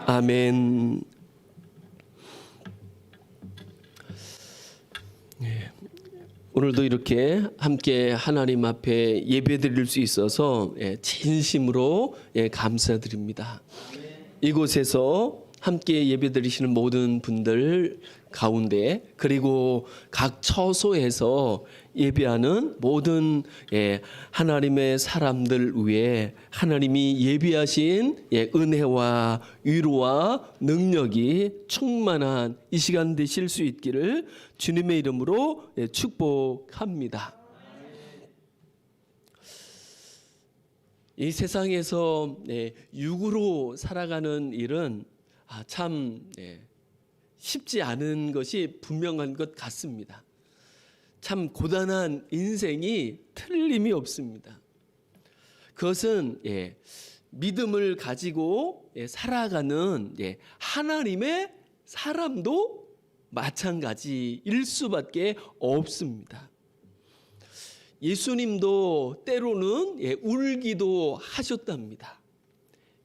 아멘. 오늘도 이렇게 함께 하나님 앞에 예배드릴 수 있어서 진심으로 감사드립니다. 이곳에서 함께 예배드리시는 모든 분들 가운데, 그리고 각 처소에서 예배하는 모든 하나님의 사람들 위해 하나님이 예비하신 은혜와 위로와 능력이 충만한 이 시간 되실 수 있기를 주님의 이름으로 축복합니다. 이 세상에서 육으로 살아가는 일은 참 쉽지 않은 것이 분명한 것 같습니다. 참 고단한 인생이 틀림이 없습니다. 그것은 믿음을 가지고 살아가는 하나님의 사람도 마찬가지일 수밖에 없습니다. 예수님도 때로는 울기도 하셨답니다.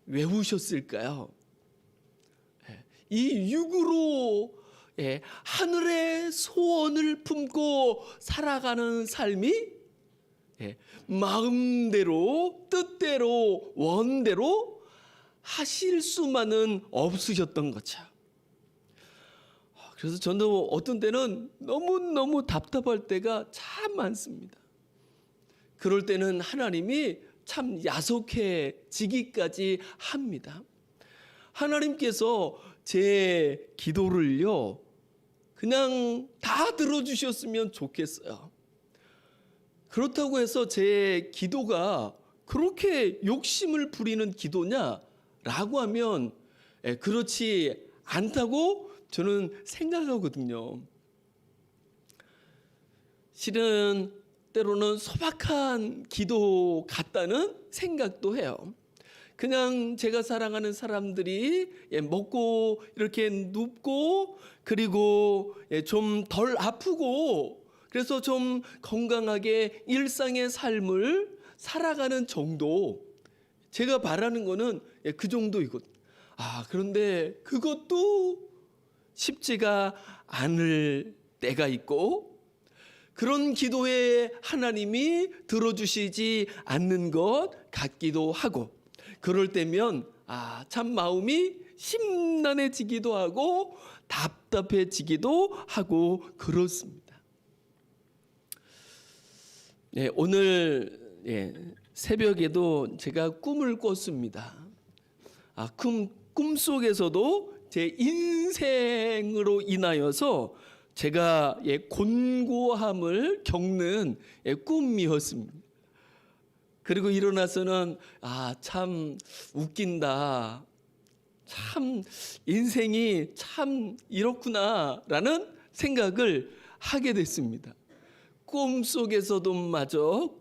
왜 우셨을까요? 이 육으로 하늘의 소원을 품고 살아가는 삶이 마음대로, 뜻대로, 원대로 하실 수만은 없으셨던 거죠. 그래서 저도 어떤 때는 너무너무 답답할 때가 참 많습니다. 그럴 때는 하나님이 참 야속해지기까지 합니다. 하나님께서 제 기도를요, 그냥 다 들어주셨으면 좋겠어요. 그렇다고 해서 제 기도가 그렇게 욕심을 부리는 기도냐라고 하면 그렇지 않다고 저는 생각하거든요. 실은 때로는 소박한 기도 같다는 생각도 해요. 그냥 제가 사랑하는 사람들이 먹고 이렇게 눕고, 그리고 좀 덜 아프고, 그래서 좀 건강하게 일상의 삶을 살아가는 정도, 제가 바라는 거는 그 정도이거든요. 그런데 그것도 쉽지가 않을 때가 있고, 그런 기도에 하나님이 들어주시지 않는 것 같기도 하고, 그럴 때면 참 마음이 심란해지기도 하고 답답해지기도 하고 그렇습니다. 오늘 새벽에도 제가 꿈을 꿨습니다. 꿈속에서도 제 인생으로 인하여서 제가 곤고함을 겪는 꿈이었습니다. 그리고 일어나서는 참 웃긴다, 참 인생이 참 이렇구나라는 생각을 하게 됐습니다.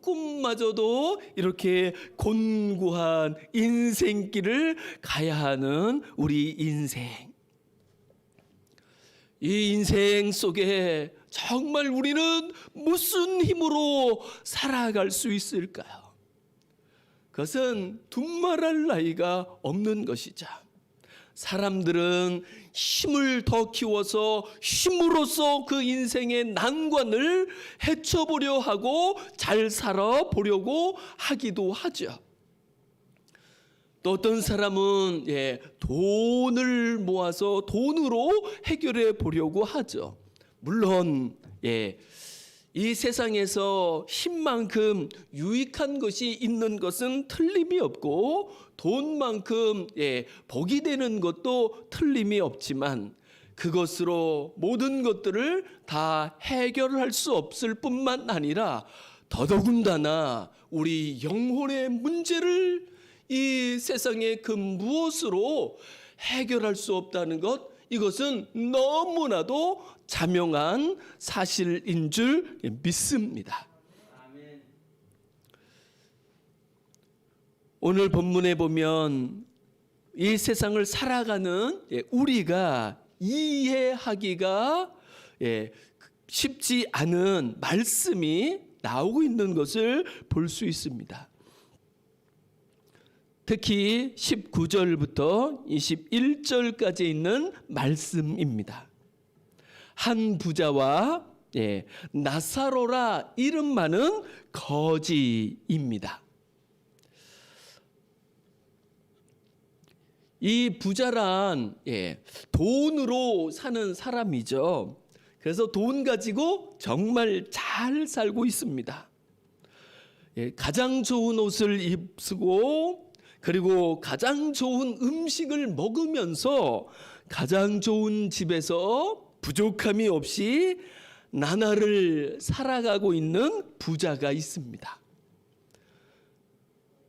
꿈마저도 이렇게 곤고한 인생길을 가야 하는 우리 인생. 이 인생 속에 정말 우리는 무슨 힘으로 살아갈 수 있을까요? 그것은 두말할 나위가 없는 것이죠. 사람들은 힘을 더 키워서 힘으로써 그 인생의 난관을 헤쳐보려 하고 잘 살아보려고 하기도 하죠. 또 어떤 사람은 돈을 모아서 돈으로 해결해 보려고 하죠. 물론 이 세상에서 힘만큼 유익한 것이 있는 것은 틀림이 없고, 돈만큼 복이 되는 것도 틀림이 없지만, 그것으로 모든 것들을 다 해결할 수 없을 뿐만 아니라 더더군다나 우리 영혼의 문제를 이 세상의 그 무엇으로 해결할 수 없다는 것, 이것은 너무나도 자명한 사실인 줄 믿습니다. 오늘 본문에 보면 이 세상을 살아가는 우리가 이해하기가 쉽지 않은 말씀이 나오고 있는 것을 볼 수 있습니다. 특히 19절부터 21절까지 있는 말씀입니다. 한 부자와 나사로라 이름 많은 거지입니다. 이 부자란 돈으로 사는 사람이죠. 그래서 돈 가지고 정말 잘 살고 있습니다. 가장 좋은 옷을 입고 그리고 가장 좋은 음식을 먹으면서 가장 좋은 집에서 부족함이 없이 나날을 살아가고 있는 부자가 있습니다.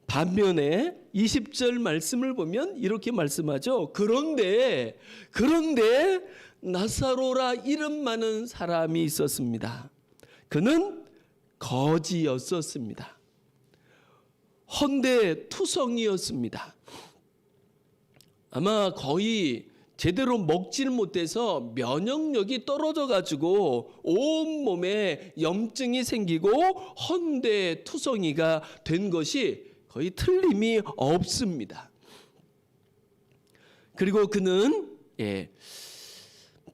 반면에 20절 말씀을 보면 이렇게 말씀하죠. 그런데 나사로라 이름 많은 사람이 있었습니다. 그는 거지였었습니다. 헌데투성이었습니다. 아마 거의 제대로 먹지를 못해서 면역력이 떨어져 가지고 온몸에 염증이 생기고 헌데투성이가 된 것이 거의 틀림이 없습니다. 그리고 그는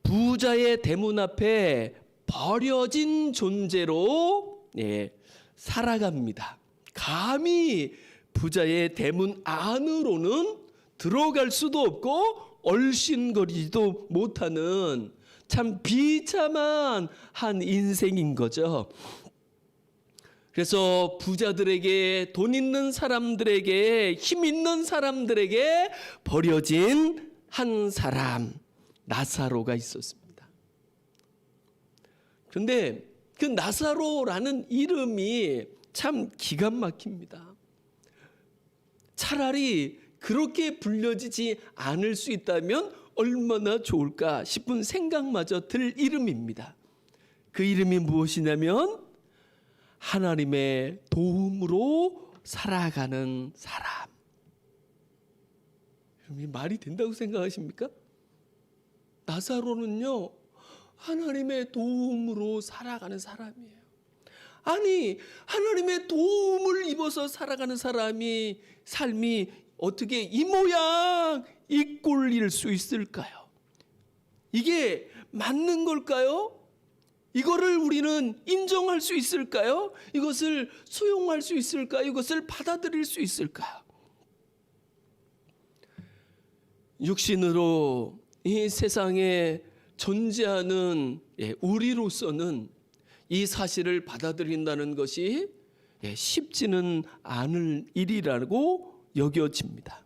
부자의 대문 앞에 버려진 존재로 살아갑니다. 감히 부자의 대문 안으로는 들어갈 수도 없고 얼씬거리지도 못하는 참 비참한 한 인생인 거죠. 그래서 부자들에게, 돈 있는 사람들에게, 힘 있는 사람들에게 버려진 한 사람, 나사로가 있었습니다. 그런데 그 나사로라는 이름이 참 기가 막힙니다. 차라리 그렇게 불려지지 않을 수 있다면 얼마나 좋을까 싶은 생각마저 들 이름입니다. 그 이름이 무엇이냐면 하나님의 도움으로 살아가는 사람. 말이 된다고 생각하십니까? 나사로는요, 하나님의 도움으로 살아가는 사람이에요. 아니, 하나님의 도움을 입어서 살아가는 삶이 어떻게 이 모양 이 꼴일 수 있을까요? 이게 맞는 걸까요? 이거를 우리는 인정할 수 있을까요? 이것을 수용할 수 있을까요? 이것을 받아들일 수 있을까요? 육신으로 이 세상에 존재하는 우리로서는 이 사실을 받아들인다는 것이 쉽지는 않을 일이라고 여겨집니다.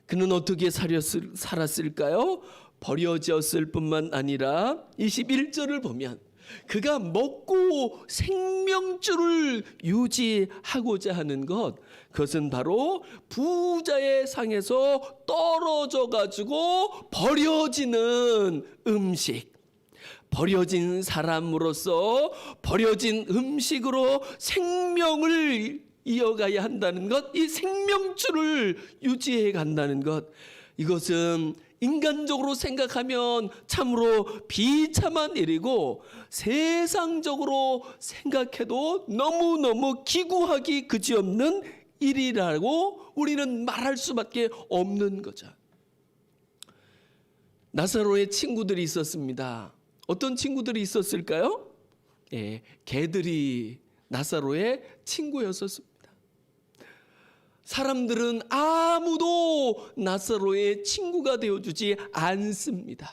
그는 어떻게 살았을까요? 버려졌을 뿐만 아니라 21절을 보면 그가 먹고 생명줄을 유지하고자 하는 그것은 바로 부자의 상에서 떨어져 가지고 버려지는 음식, 버려진 사람으로서 버려진 음식으로 생명을 이어가야 한다는 것, 이 생명줄을 유지해 간다는 것, 이것은 인간적으로 생각하면 참으로 비참한 일이고 세상적으로 생각해도 너무너무 기구하기 그지없는 일이라고 우리는 말할 수밖에 없는 거죠. 나사로의 친구들이 있었습니다. 어떤 친구들이 있었을까요? 개들이 나사로의 친구였었습니다. 사람들은 아무도 나사로의 친구가 되어주지 않습니다.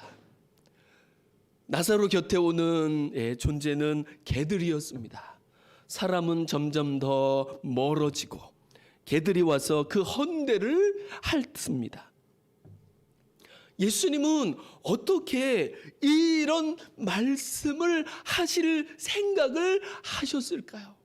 나사로 곁에 오는 존재는 개들이었습니다. 사람은 점점 더 멀어지고 개들이 와서 그 헌대를 핥습니다. 예수님은 어떻게 이런 말씀을 하실 생각을 하셨을까요?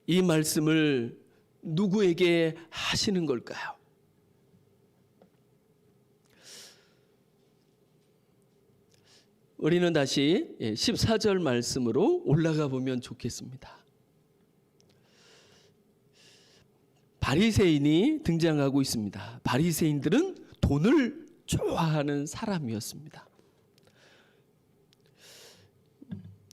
이 말씀을 누구에게 하시는 걸까요? 우리는 다시 14절 말씀으로 올라가 보면 좋겠습니다. 바리새인이 등장하고 있습니다. 바리새인들은 돈을 좋아하는 사람이었습니다.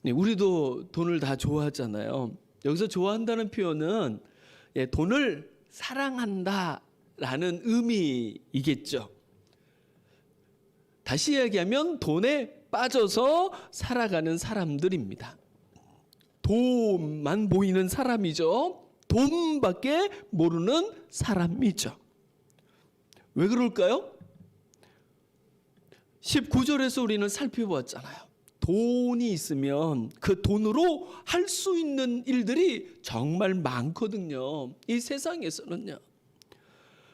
네, 우리도 돈을 다 좋아하잖아요. 여기서 좋아한다는 표현은 돈을 사랑한다라는 의미이겠죠. 다시 이야기하면 돈에 빠져서 살아가는 사람들입니다. 돈만 보이는 사람이죠. 돈밖에 모르는 사람이죠. 왜 그럴까요? 19절에서 우리는 살펴보았잖아요. 돈이 있으면 그 돈으로 할 수 있는 일들이 정말 많거든요. 이 세상에서는요.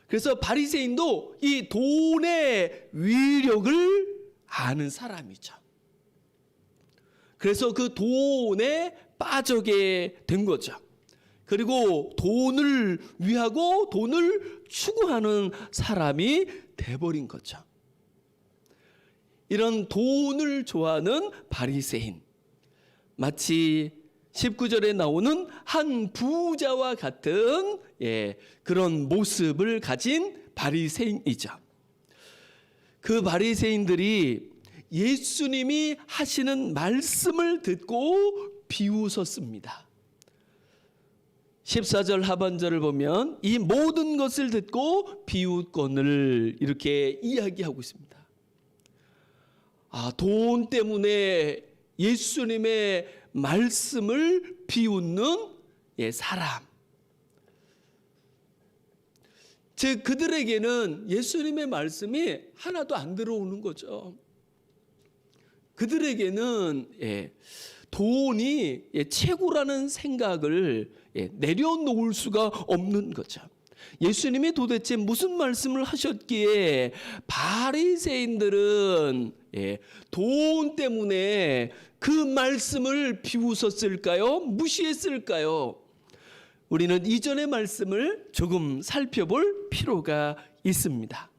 그래서 바리새인도 이 돈의 위력을 아는 사람이죠. 그래서 그 돈에 빠져게 된 거죠. 그리고 돈을 위하고 돈을 추구하는 사람이 돼버린 거죠. 이런 돈을 좋아하는 바리새인, 마치 19절에 나오는 한 부자와 같은 그런 모습을 가진 바리새인이죠. 그 바리새인들이 예수님이 하시는 말씀을 듣고 비웃었습니다. 14절 하반절을 보면 이 모든 것을 듣고 비웃거늘 이렇게 이야기하고 있습니다. 돈 때문에 예수님의 말씀을 비웃는 사람. 즉 그들에게는 예수님의 말씀이 하나도 안 들어오는 거죠. 그들에게는 돈이 최고라는 생각을 내려놓을 수가 없는 거죠. 예수님이 도대체 무슨 말씀을 하셨기에 바리새인들은 돈 때문에 그 말씀을 비웃었을까요? 무시했을까요? 우리는 이전의 말씀을 조금 살펴볼 필요가 있습니다.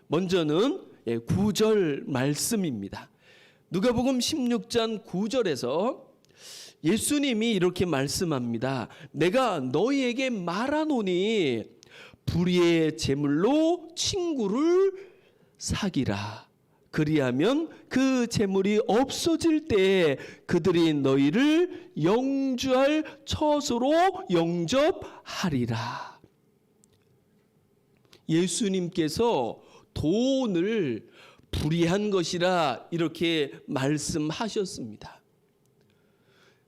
먼저는 9절 말씀입니다. 누가복음 16장 9절에서 예수님이 이렇게 말씀합니다. 내가 너희에게 말하노니 불의의 재물로 친구를 사기라. 그리하면 그 재물이 없어질 때 그들이 너희를 영주할 처소로 영접하리라. 예수님께서 돈을 불의한 것이라 이렇게 말씀하셨습니다.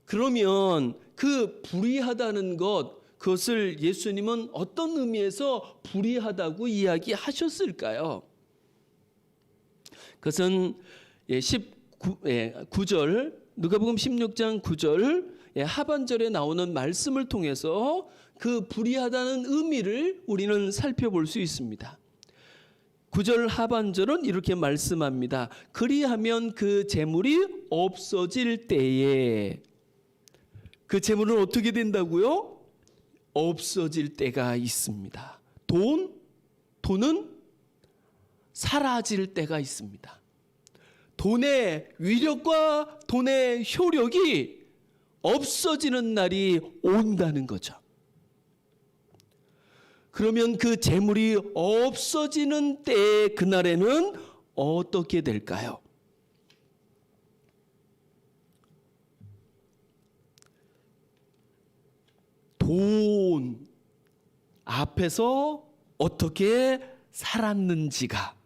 그러면 그 불의하다는 것, 그것을 예수님은 어떤 의미에서 불의하다고 이야기하셨을까요? 그것은 9절, 누가복음 16장 9절 하반절에 나오는 말씀을 통해서 그 불의하다는 의미를 우리는 살펴볼 수 있습니다. 9절 하반절은 이렇게 말씀합니다. 그리하면 그 재물이 없어질 때에, 그 재물은 어떻게 된다고요? 없어질 때가 있습니다. 돈은 사라질 때가 있습니다. 돈의 위력과 돈의 효력이 없어지는 날이 온다는 거죠. 그러면 그 재물이 없어지는 때 그날에는 어떻게 될까요? 돈 앞에서 어떻게 살았는지가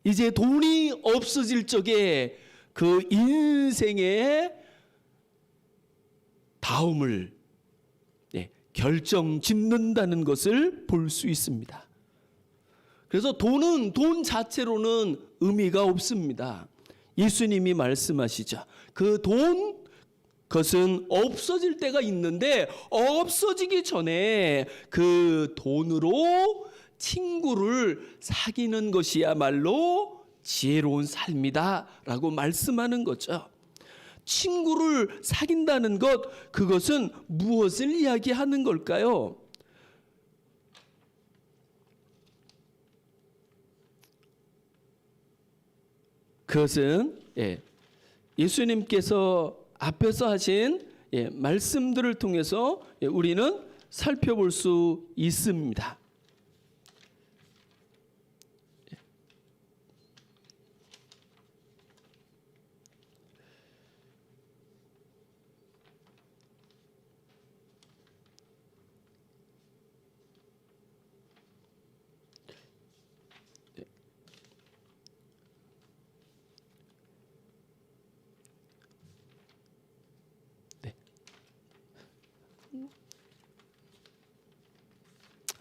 이제 돈이 없어질 적에 그 인생의 다음을 결정 짓는다는 것을 볼 수 있습니다. 그래서 돈은 돈 자체로는 의미가 없습니다. 예수님이 말씀하시죠. 그 돈, 그것은 없어질 때가 있는데 없어지기 전에 그 돈으로 친구를 사귀는 것이야말로 지혜로운 삶이다라고 말씀하는 거죠. 친구를 사귄다는 것, 그것은 무엇을 이야기하는 걸까요? 그것은 예수님께서 앞에서 하신 말씀들을 통해서 우리는 살펴볼 수 있습니다.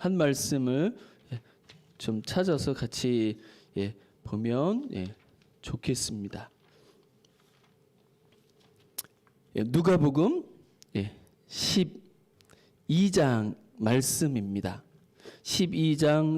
한 말씀을 좀 찾아서 같이 보면 좋겠습니다. 누가복음 12장 말씀입니다. 12장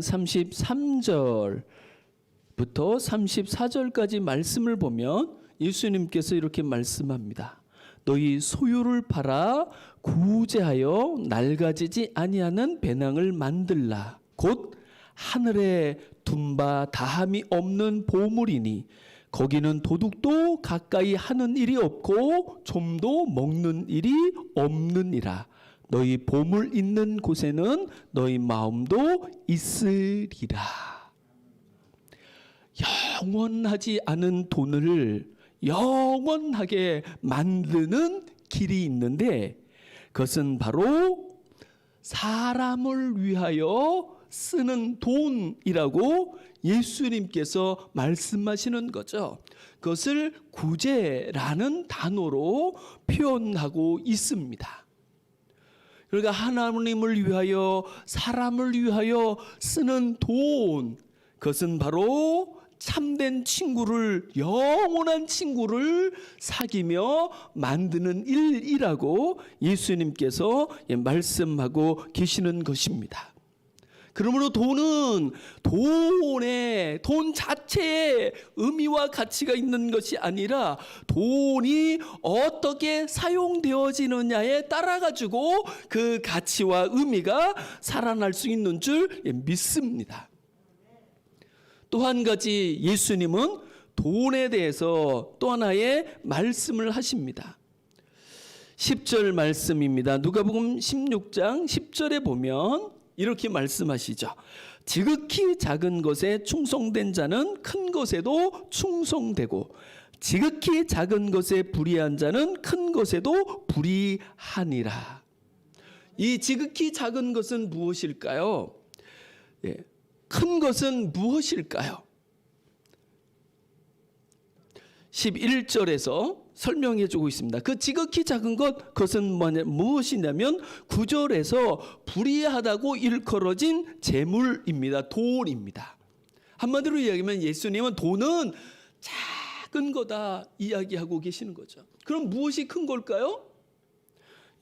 33절부터 34절까지 말씀을 보면 예수님께서 이렇게 말씀합니다. 너희 소유를 팔아 구제하여 낡아지지 아니하는 배낭을 만들라. 곧 하늘에 둔바 다함이 없는 보물이니 거기는 도둑도 가까이 하는 일이 없고 좀도 먹는 일이 없느니라. 너희 보물 있는 곳에는 너희 마음도 있으리라. 영원하지 않은 돈을 영원하게 만드는 길이 있는데 그것은 바로 사람을 위하여 쓰는 돈이라고 예수님께서 말씀하시는 거죠. 그것을 구제라는 단어로 표현하고 있습니다. 그러니까 하나님을 위하여 사람을 위하여 쓰는 돈, 그것은 바로 참된 친구를, 영원한 친구를 사귀며 만드는 일이라고 예수님께서 말씀하고 계시는 것입니다. 그러므로 돈은 돈 자체에 의미와 가치가 있는 것이 아니라 돈이 어떻게 사용되어지느냐에 따라 가지고 그 가치와 의미가 살아날 수 있는 줄 믿습니다. 또 한 가지 예수님은 돈에 대해서 또 하나의 말씀을 하십니다. 10절 말씀입니다. 누가복음 16장 10절에 보면 이렇게 말씀하시죠. 지극히 작은 것에 충성된 자는 큰 것에도 충성되고 지극히 작은 것에 불의한 자는 큰 것에도 불의하니라. 이 지극히 작은 것은 무엇일까요? 큰 것은 무엇일까요? 11절에서 설명해 주고 있습니다. 그 지극히 작은 것, 그것은 무엇이냐면 9절에서 불의하다고 일컬어진 재물입니다. 돈입니다. 한마디로 이야기하면 예수님은 돈은 작은 거다 이야기하고 계시는 거죠. 그럼 무엇이 큰 걸까요?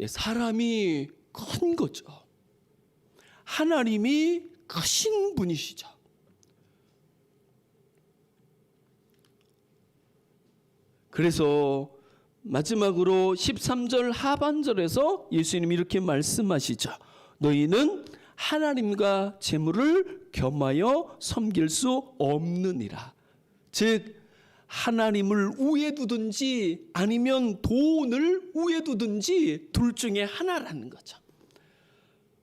사람이 큰 거죠. 하나님이 크신 분이시죠. 그래서 마지막으로 13절 하반절에서 예수님이 이렇게 말씀하시죠. 너희는 하나님과 재물을 겸하여 섬길 수 없느니라. 즉 하나님을 우에 두든지 아니면 돈을 우에 두든지 둘 중에 하나라는 거죠.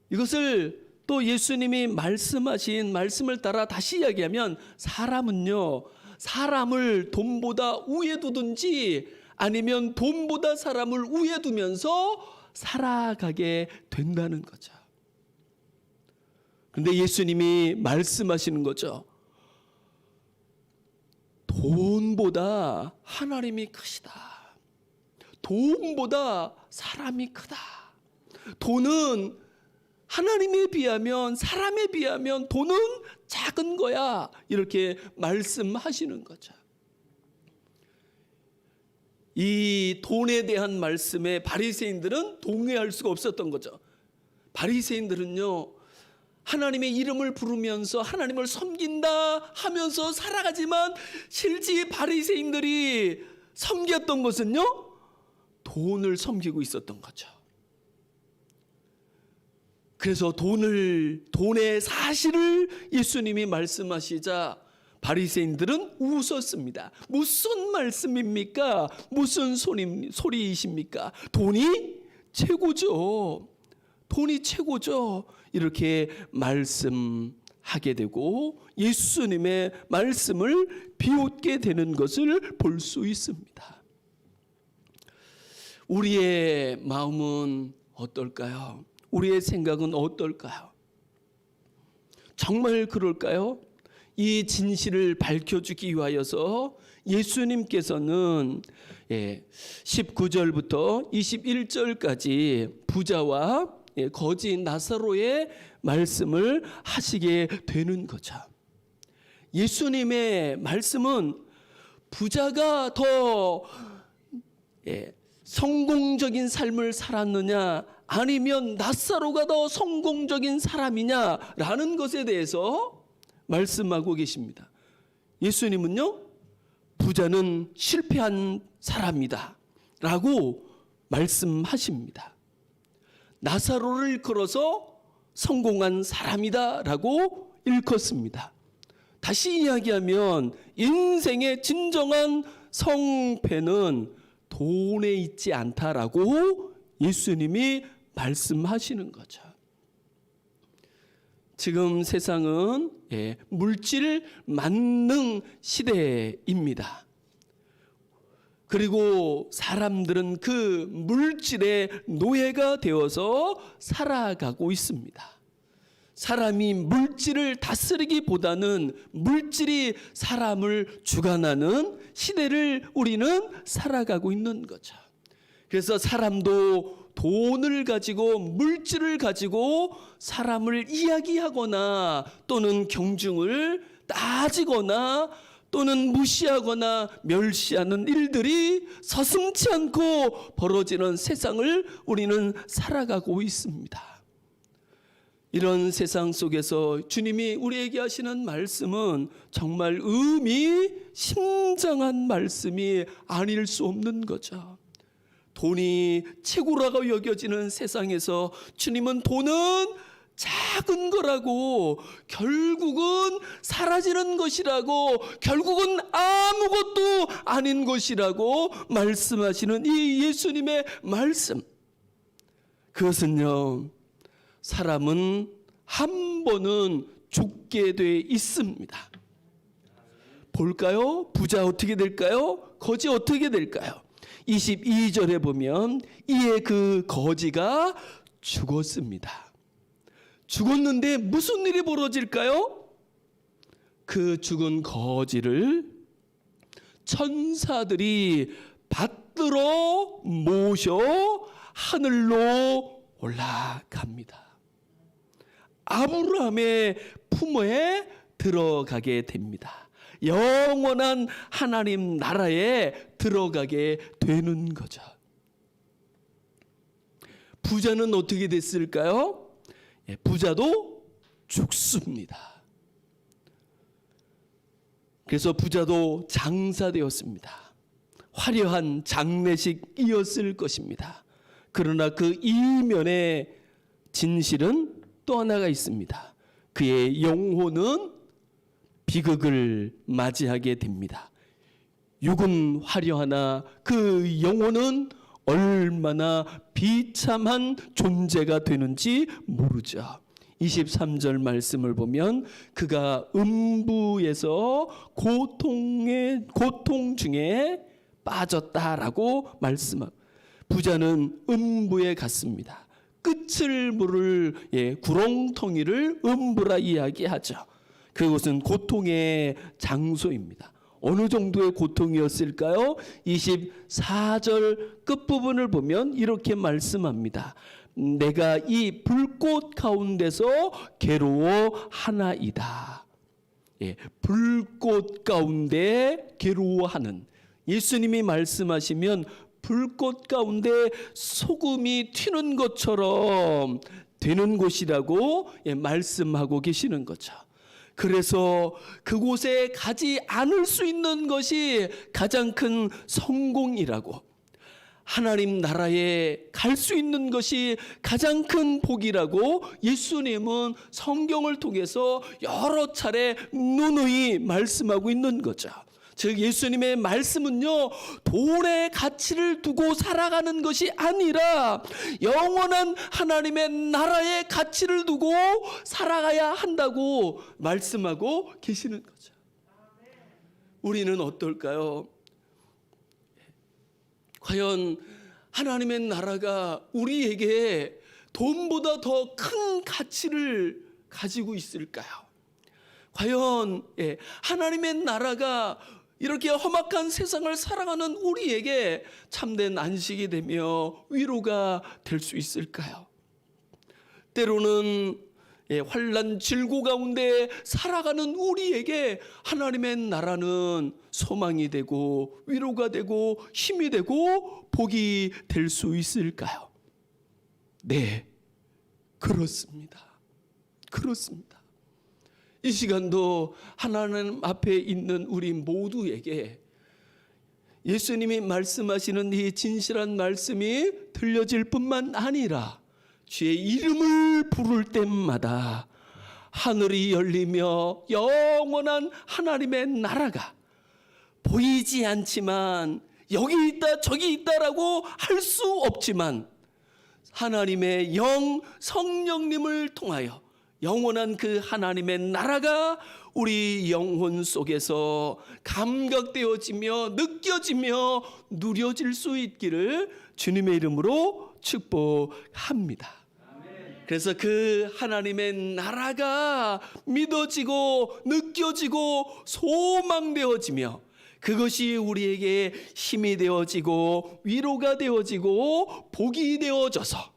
이것을 또 예수님이 말씀하신 말씀을 따라 다시 이야기하면 사람은요, 사람을 돈보다 우에 두든지 아니면 돈보다 사람을 우에 두면서 살아가게 된다는 거죠. 그런데 예수님이 말씀하시는 거죠. 돈보다 하나님이 크시다. 돈보다 사람이 크다. 돈은 하나님에 비하면, 사람에 비하면 돈은 작은 거야. 이렇게 말씀하시는 거죠. 이 돈에 대한 말씀에 바리새인들은 동의할 수가 없었던 거죠. 바리새인들은요, 하나님의 이름을 부르면서 하나님을 섬긴다 하면서 살아가지만 실제 바리새인들이 섬겼던 것은요, 돈을 섬기고 있었던 거죠. 그래서 돈의 사실을 예수님이 말씀하시자 바리새인들은 웃었습니다. 무슨 말씀입니까? 무슨 소리이십니까? 돈이 최고죠. 돈이 최고죠. 이렇게 말씀하게 되고 예수님의 말씀을 비웃게 되는 것을 볼 수 있습니다. 우리의 마음은 어떨까요? 우리의 생각은 어떨까요? 정말 그럴까요? 이 진실을 밝혀주기 위하여서 예수님께서는 19절부터 21절까지 부자와 거지 나사로의 말씀을 하시게 되는 거죠. 예수님의 말씀은 부자가 더 성공적인 삶을 살았느냐 아니면 나사로가 더 성공적인 사람이냐라는 것에 대해서 말씀하고 계십니다. 예수님은요, 부자는 실패한 사람이다 라고 말씀하십니다. 나사로를 일컬어서 성공한 사람이다 라고 일컫습니다. 다시 이야기하면 인생의 진정한 성패는 돈에 있지 않다라고 예수님이 말씀하시는 거죠. 지금 세상은 물질 만능 시대입니다. 그리고 사람들은 그 물질의 노예가 되어서 살아가고 있습니다. 사람이 물질을 다스리기보다는 물질이 사람을 주관하는 시대를 우리는 살아가고 있는 거죠. 그래서 사람도 돈을 가지고 물질을 가지고 사람을 이야기하거나 또는 경중을 따지거나 또는 무시하거나 멸시하는 일들이 서슴지 않고 벌어지는 세상을 우리는 살아가고 있습니다. 이런 세상 속에서 주님이 우리에게 하시는 말씀은 정말 의미심장한 말씀이 아닐 수 없는 거죠. 돈이 최고라고 여겨지는 세상에서 주님은 돈은 작은 거라고, 결국은 사라지는 것이라고, 결국은 아무것도 아닌 것이라고 말씀하시는 이 예수님의 말씀, 그것은요, 사람은 한 번은 죽게 돼 있습니다. 볼까요? 부자 어떻게 될까요? 거지 어떻게 될까요? 22절에 보면 이에 그 거지가 죽었습니다. 죽었는데 무슨 일이 벌어질까요? 그 죽은 거지를 천사들이 받들어 모셔 하늘로 올라갑니다. 아브라함의 품에 들어가게 됩니다. 영원한 하나님 나라에 들어가게 되는 거죠. 부자는 어떻게 됐을까요? 부자도 죽습니다. 그래서 부자도 장사되었습니다. 화려한 장례식이었을 것입니다. 그러나 그 이면에 진실은 또 하나가 있습니다. 그의 영혼은 비극을 맞이하게 됩니다. 육은 화려하나 그 영혼은 얼마나 비참한 존재가 되는지 모르죠. 23절 말씀을 보면 그가 음부에서 고통 중에 빠졌다라고 말씀합니다. 부자는 음부에 갔습니다. 끝을 물을 구렁텅이를 음부라 이야기하죠. 그것은 고통의 장소입니다. 어느 정도의 고통이었을까요? 24절 끝부분을 보면 이렇게 말씀합니다. 내가 이 불꽃 가운데서 괴로워하나이다. 불꽃 가운데 괴로워하는, 예수님이 말씀하시면 불꽃 가운데 소금이 튀는 것처럼 되는 곳이라고 말씀하고 계시는 거죠. 그래서 그곳에 가지 않을 수 있는 것이 가장 큰 성공이라고, 하나님 나라에 갈 수 있는 것이 가장 큰 복이라고 예수님은 성경을 통해서 여러 차례 누누이 말씀하고 있는 거죠. 즉 예수님의 말씀은요, 돈의 가치를 두고 살아가는 것이 아니라 영원한 하나님의 나라의 가치를 두고 살아가야 한다고 말씀하고 계시는 거죠. 우리는 어떨까요? 과연 하나님의 나라가 우리에게 돈보다 더 큰 가치를 가지고 있을까요? 과연 하나님의 나라가 이렇게 험악한 세상을 살아가는 우리에게 참된 안식이 되며 위로가 될 수 있을까요? 때로는 환난 질고 가운데 살아가는 우리에게 하나님의 나라는 소망이 되고 위로가 되고 힘이 되고 복이 될 수 있을까요? 네, 그렇습니다. 그렇습니다. 이 시간도 하나님 앞에 있는 우리 모두에게 예수님이 말씀하시는 이 진실한 말씀이 들려질 뿐만 아니라 주의 이름을 부를 때마다 하늘이 열리며 영원한 하나님의 나라가 보이지 않지만 여기 있다 저기 있다라고 할 수 없지만 하나님의 영 성령님을 통하여 영원한 그 하나님의 나라가 우리 영혼 속에서 감각되어지며 느껴지며 누려질 수 있기를 주님의 이름으로 축복합니다. 그래서 그 하나님의 나라가 믿어지고 느껴지고 소망되어지며 그것이 우리에게 힘이 되어지고 위로가 되어지고 복이 되어져서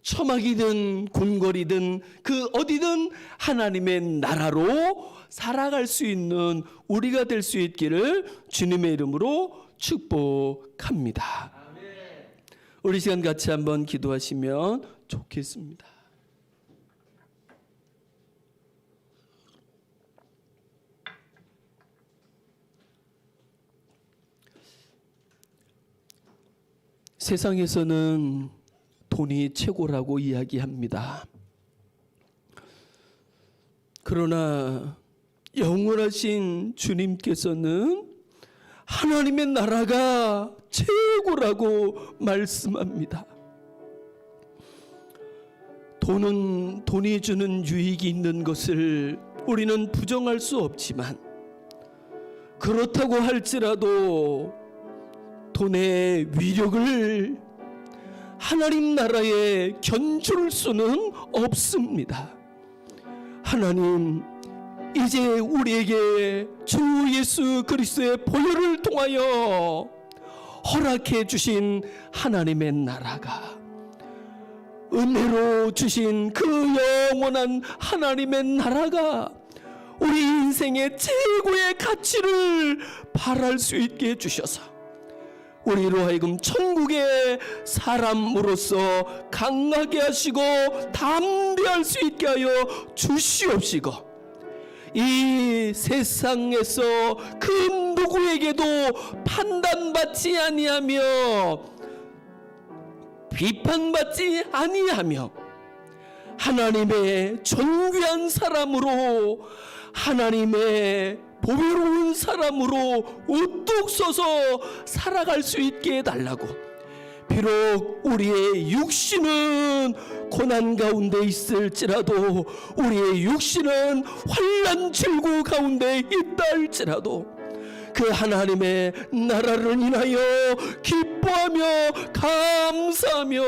처막이든 궁궐이든 그 어디든 하나님의 나라로 살아갈 수 있는 우리가 될 수 있기를 주님의 이름으로 축복합니다. 우리 시간 같이 한번 기도하시면 좋겠습니다. 세상에서는 돈이 최고라고 이야기합니다. 그러나 영원하신 주님께서는 하나님의 나라가 최고라고 말씀합니다. 돈이 주는 유익이 있는 것을 우리는 부정할 수 없지만 그렇다고 할지라도 돈의 위력을 하나님 나라에 견줄 수는 없습니다. 하나님, 이제 우리에게 주 예수 그리스도의 보혈을 통하여 허락해 주신 하나님의 나라가 은혜로 주신 그 영원한 하나님의 나라가 우리 인생의 최고의 가치를 발할 수 있게 해주셔서 우리로 하여금 천국의 사람으로서 강하게 하시고 담대할 수 있게 하여 주시옵시고 이 세상에서 그 누구에게도 판단받지 아니하며 비판받지 아니하며 하나님의 존귀한 사람으로 하나님의 보배로운 사람으로 우뚝 서서 살아갈 수 있게 해달라고. 비록 우리의 육신은 고난 가운데 있을지라도 우리의 육신은 환난 질고 가운데 있다 할지라도 그 하나님의 나라를 인하여 기뻐하며 감사하며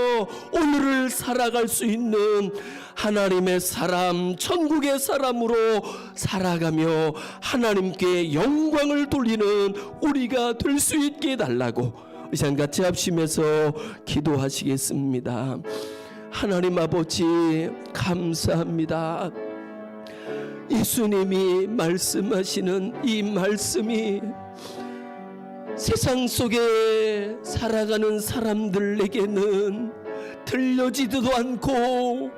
오늘을 살아갈 수 있는 하나님의 사람, 천국의 사람으로 살아가며 하나님께 영광을 돌리는 우리가 될 수 있게 해달라고 이 시간 같이 합심해서 기도하시겠습니다. 하나님 아버지 감사합니다. 예수님이 말씀하시는 이 말씀이 세상 속에 살아가는 사람들에게는 들려지지도 않고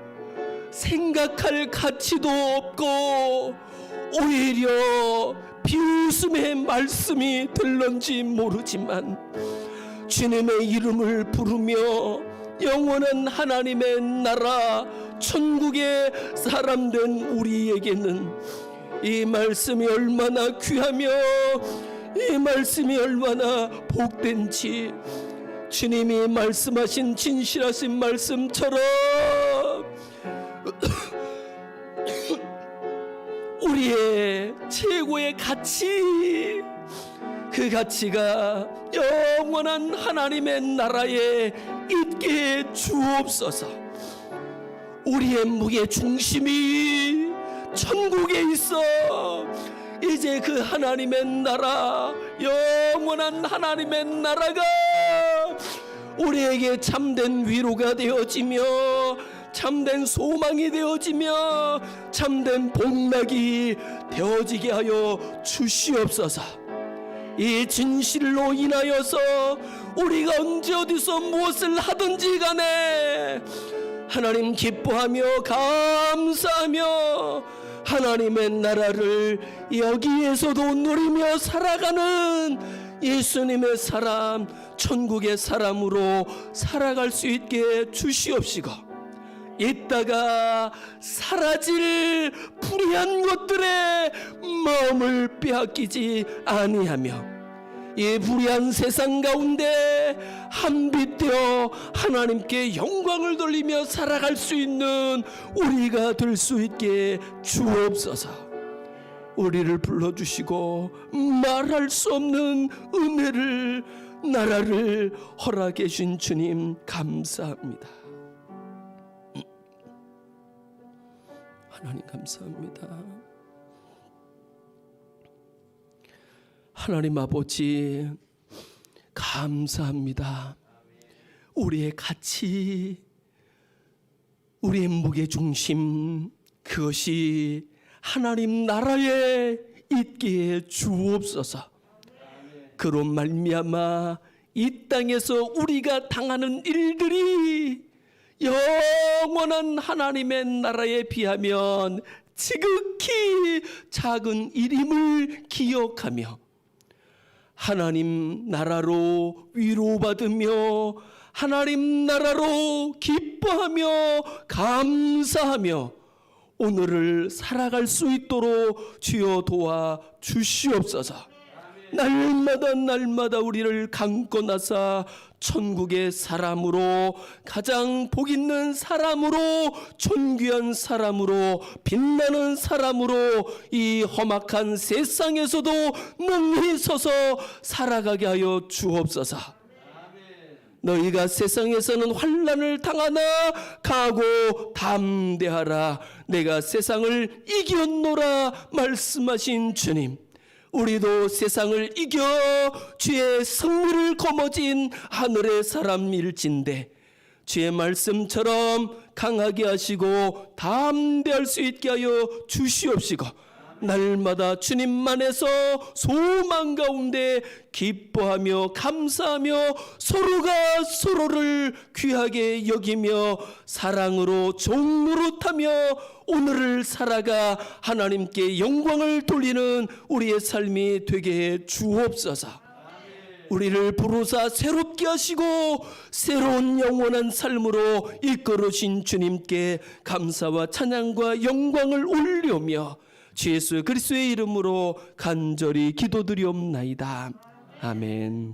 생각할 가치도 없고 오히려 비웃음의 말씀이 들런지 모르지만 주님의 이름을 부르며 영원한 하나님의 나라 천국의 사람 된 우리에게는 이 말씀이 얼마나 귀하며 이 말씀이 얼마나 복된지 주님이 말씀하신 진실하신 말씀처럼 우리의 최고의 가치, 그 가치가 영원한 하나님의 나라에 있게 주옵소서. 우리의 무게 중심이 천국에 있어 이제 그 하나님의 나라, 영원한 하나님의 나라가 우리에게 참된 위로가 되어지며 참된 소망이 되어지며 참된 복락이 되어지게 하여 주시옵소서. 이 진실로 인하여서 우리가 언제 어디서 무엇을 하든지 간에 하나님 기뻐하며 감사하며 하나님의 나라를 여기에서도 누리며 살아가는 예수님의 사람, 천국의 사람으로 살아갈 수 있게 주시옵시고, 이따가 사라질 불의한 것들에 마음을 빼앗기지 아니하며 이 불의한 세상 가운데 한빛되어 하나님께 영광을 돌리며 살아갈 수 있는 우리가 될 수 있게 주옵소서. 우리를 불러주시고 말할 수 없는 은혜를, 나라를 허락해 주신 주님 감사합니다. 하나님 감사합니다. 하나님 아버지 감사합니다. 우리의 가치, 우리의 무게중심, 그것이 하나님 나라에 있게 주옵소서. 그로 말미암아 이 땅에서 우리가 당하는 일들이 영원한 하나님의 나라에 비하면 지극히 작은 일임을 기억하며 하나님 나라로 위로받으며 하나님 나라로 기뻐하며 감사하며 오늘을 살아갈 수 있도록 주여 도와 주시옵소서. 날마다 날마다 우리를 강권하사 천국의 사람으로, 가장 복 있는 사람으로, 존귀한 사람으로, 빛나는 사람으로 이 험악한 세상에서도 능히 서서 살아가게 하여 주옵소서. 너희가 세상에서는 환난을 당하나 각오 담대하라, 내가 세상을 이겼노라 말씀하신 주님, 우리도 세상을 이겨 주의 승리를 거머쥔 하늘의 사람일진데 주의 말씀처럼 강하게 하시고 담대할 수 있게 하여 주시옵시고, 날마다 주님만에서 소망 가운데 기뻐하며 감사하며 서로가 서로를 귀하게 여기며 사랑으로 종노릇하며 오늘을 살아가 하나님께 영광을 돌리는 우리의 삶이 되게 해 주옵소서. 우리를 부르사 새롭게 하시고 새로운 영원한 삶으로 이끌으신 주님께 감사와 찬양과 영광을 올리며 주 예수 그리스도의 이름으로 간절히 기도드리옵나이다. 아멘.